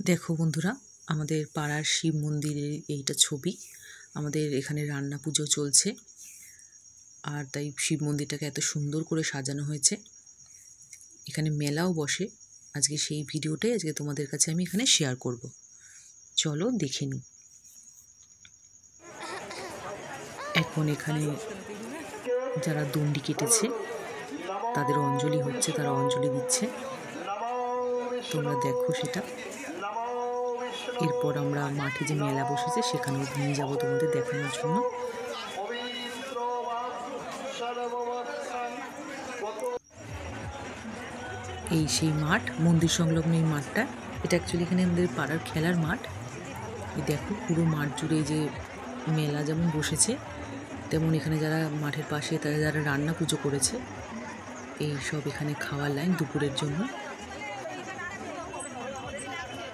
দেখো বন্ধুরা, আমাদের পাড়ার শিব মন্দিরের এইটা ছবি। আমাদের এখানে রান্না পুজো চলছে, আর তাই শিব মন্দিরটাকে এত সুন্দর করে সাজানো হয়েছে। এখানে মেলাও বসে। আজকে সেই ভিডিওটাই আজকে তোমাদের কাছে আমি এখানে শেয়ার করব। চলো দেখে নিই। এখন এখানে যারা দণ্ডি কেটেছে তাদের অঞ্জলি হচ্ছে, তারা অঞ্জলি দিচ্ছে, তোমরা দেখো সেটা। এরপর আমরা মাঠে যে মেলা বসেছে সেখানেও নিয়ে যাবো তোমাদের দেখানোর জন্য। এই সেই মাঠ, মন্দির সংলগ্ন এই মাঠটা। এটা অ্যাকচুয়ালি এখানে আমাদের পাড়ার খেলার মাঠ। এই দেখো পুরো মাঠ জুড়ে যে মেলা যেমন বসেছে, তেমন এখানে যারা মাঠের পাশে তারা যারা রান্না পুজো করেছে, এই সব এখানে খাওয়ার লাইন দুপুরের জন্য।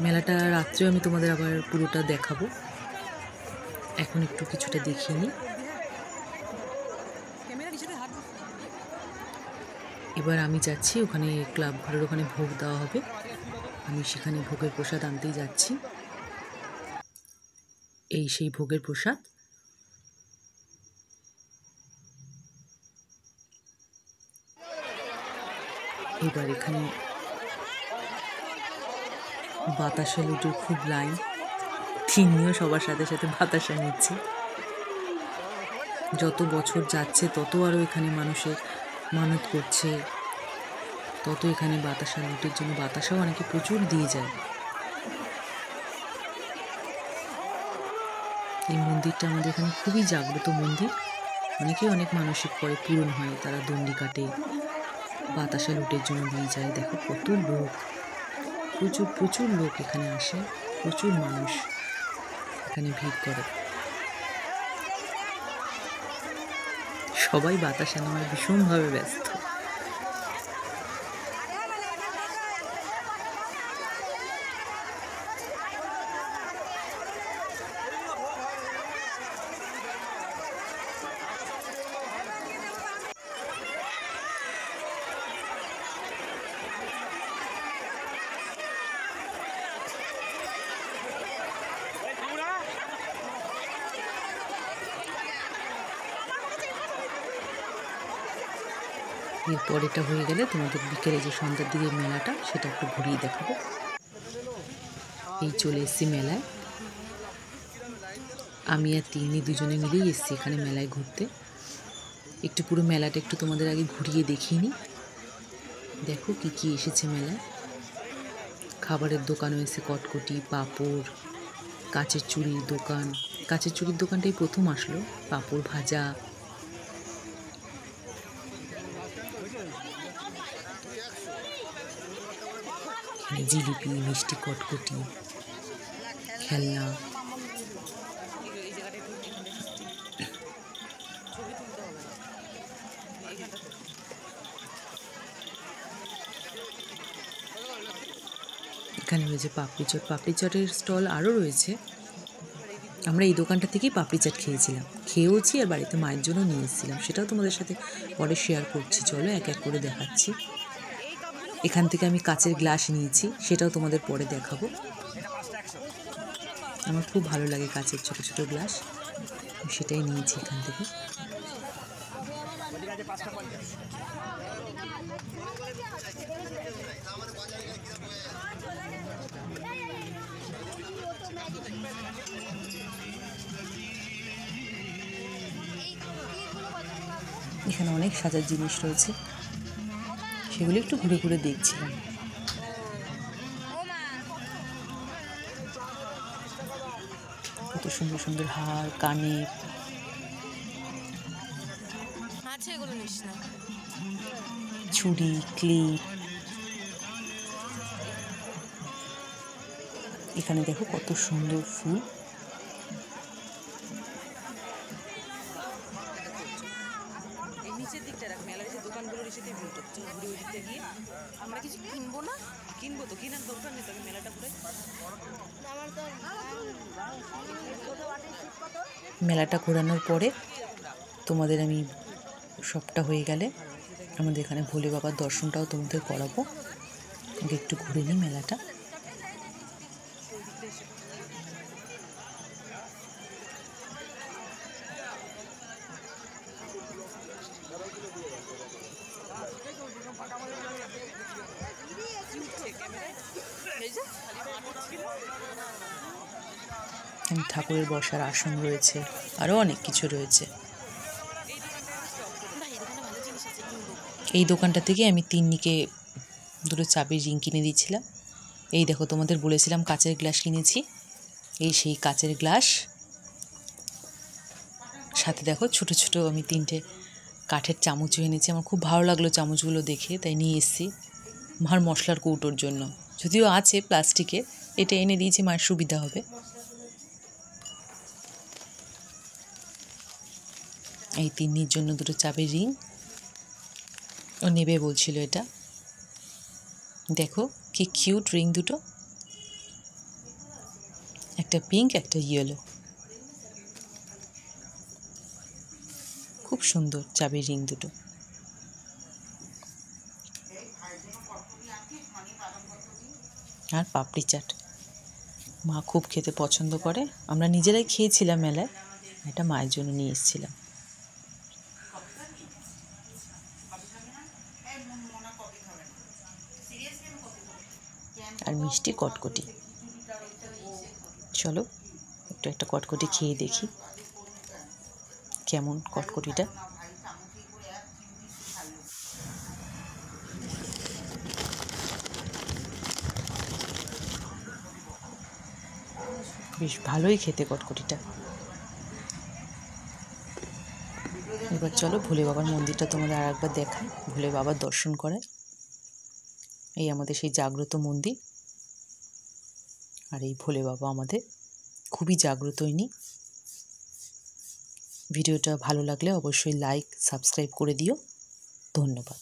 মেলাটা রাত্রেও আমি তোমাদের আবার পুরোটা দেখাবো। এখন একটু কিছুটা দেখিয়ে নিই। এবার আমি যাচ্ছি ওখানে, ক্লাব ঘরের ওখানে ভোগ দেওয়া হবে। আমি সেখানে ভোগের প্রসাদ আনতেই যাচ্ছি। এই সেই ভোগের প্রসাদ। এবার এখানে বাতাসা লুটের খুব লাইন, তিনিও সবার সাথে সাথে বাতাসা নিচ্ছে। যত বছর যাচ্ছে তত আরও এখানে মানুষের মানত করছে, তত এখানে বাতাসা লুটের জন্য বাতাসাও অনেকে প্রচুর দিয়ে যায়। এই মন্দিরটা আমাদের এখানে খুবই জাগ্রত মন্দির। অনেকেই অনেক মানসিক করে পূরণ হয়, তারা দণ্ডি কাটে, বাতাসা লুটের জন্য দিয়ে যায়। দেখো কত লোক, প্রচুর প্রচুর লোক এখানে আসে, প্রচুর মানুষ এখানে ভিড় করে। সবাই বাতাসা নেওয়ায় ভীষণভাবে ব্যস্ত। এরপর এটা হয়ে গেলে তোমাদের বিকেলে যে সন্ধ্যার দিকে মেলাটা, সেটা একটু ঘুরিয়ে দেখাবো। এই চলে এসেছি মেলায়। আমি আর তিনি দুজনে মিলেই এসেছি এখানে মেলায় ঘুরতে। একটু পুরো মেলাটা একটু তোমাদের আগে ঘুরিয়ে দেখিয়ে নিই। দেখো কি কি এসেছে মেলায়। খাবারের দোকানও এসে, কটকটি, পাঁপড়, কাচের চুড়ির দোকান। কাচের চুড়ির দোকানটাই প্রথম আসলো। পাঁপড় ভাজা, জিলিপি, মিষ্টি, কটকটি, খেলনা। এখানে রয়েছে পাপড়ি চাট। পাপড়ি চাটের স্টল আরও রয়েছে। আমরা এই দোকানটা থেকেই পাপড়ি চাট খেয়েছিলাম, খেয়েওছি, আর বাড়িতে মায়ের জন্য নিয়ে এসেছিলাম। সেটাও তোমাদের সাথে পরে শেয়ার করছি। চলো এক এক করে দেখাচ্ছি। এখান থেকে আমি কাচের গ্লাস নিয়েছি, সেটাও তোমাদের পরে দেখাবো। আমার খুব ভালো লাগে কাচের ছোটো ছোটো গ্লাস, সেটাই নিয়েছি এখান থেকে। এখানে অনেক সাজার জিনিস রয়েছে, সেগুলো একটু ঘুরে ঘুরে দেখছিলাম। কত সুন্দর সুন্দর হার, কানের, চুড়ি, ক্লিপ। এখানে দেখো কত সুন্দর ফুল। মেলাটা ঘোরানোর পরে তোমাদের আমি সবটা হয়ে গেলে আমাদের এখানে ভোলে বাবার দর্শনটাও তোমাদের করাবো। আগে একটু ঘুরে নিই মেলাটা। ঠাকুরের বসার আসন রয়েছে, আরও অনেক কিছু রয়েছে। এই দোকানটা থেকে আমি তিন্নিকে দুটো চাবির রিং কিনে দিয়েছিলাম। এই দেখো, তোমাদের বলেছিলাম কাচের গ্লাস কিনেছি, এই সেই কাচের গ্লাস। সাথে দেখো ছোট ছোট আমি 3টে কাঠের চামচও এনেছি। আমার খুব ভালো লাগলো চামচগুলো দেখে, তাই নিয়ে এসেছি মার মশলার কৌটোর জন্য। যদিও আছে প্লাস্টিকের, এটা এনে দিয়েছি, মার সুবিধা হবে। এই তিন্নির জন্য দুটো চাবির রিং, ও নেবে বলছিল এটা। দেখো কি কিউট রিং দুটো, একটা পিঙ্ক একটা ইয়েলো, খুব সুন্দর চাবির রিং দুটো। আর পাপড়ি চাট মা খুব খেতে পছন্দ করে, আমরা নিজেরাই খেয়েছিলাম মেলায়, এটা মায়ের জন্য নিয়ে এসেছিলাম। আর মিষ্টি কটকটি। চলো একটু একটা কটকটি খেয়ে দেখি কেমন কটকটিটা। বেশ ভালোই খেতে কটকটিটা। এবার চলো ভোলে বাবার মন্দিরটা তোমাদের আর একবার দেখাই, ভোলে বাবার দর্শন করায়। এই আমাদের সেই জাগ্রত মন্দির, আর এই ভোলে বাবা আমাদের খুবই জাগ্রত ইনি। ভিডিওটা ভালো লাগলে অবশ্যই লাইক সাবস্ক্রাইব করে দিও। ধন্যবাদ।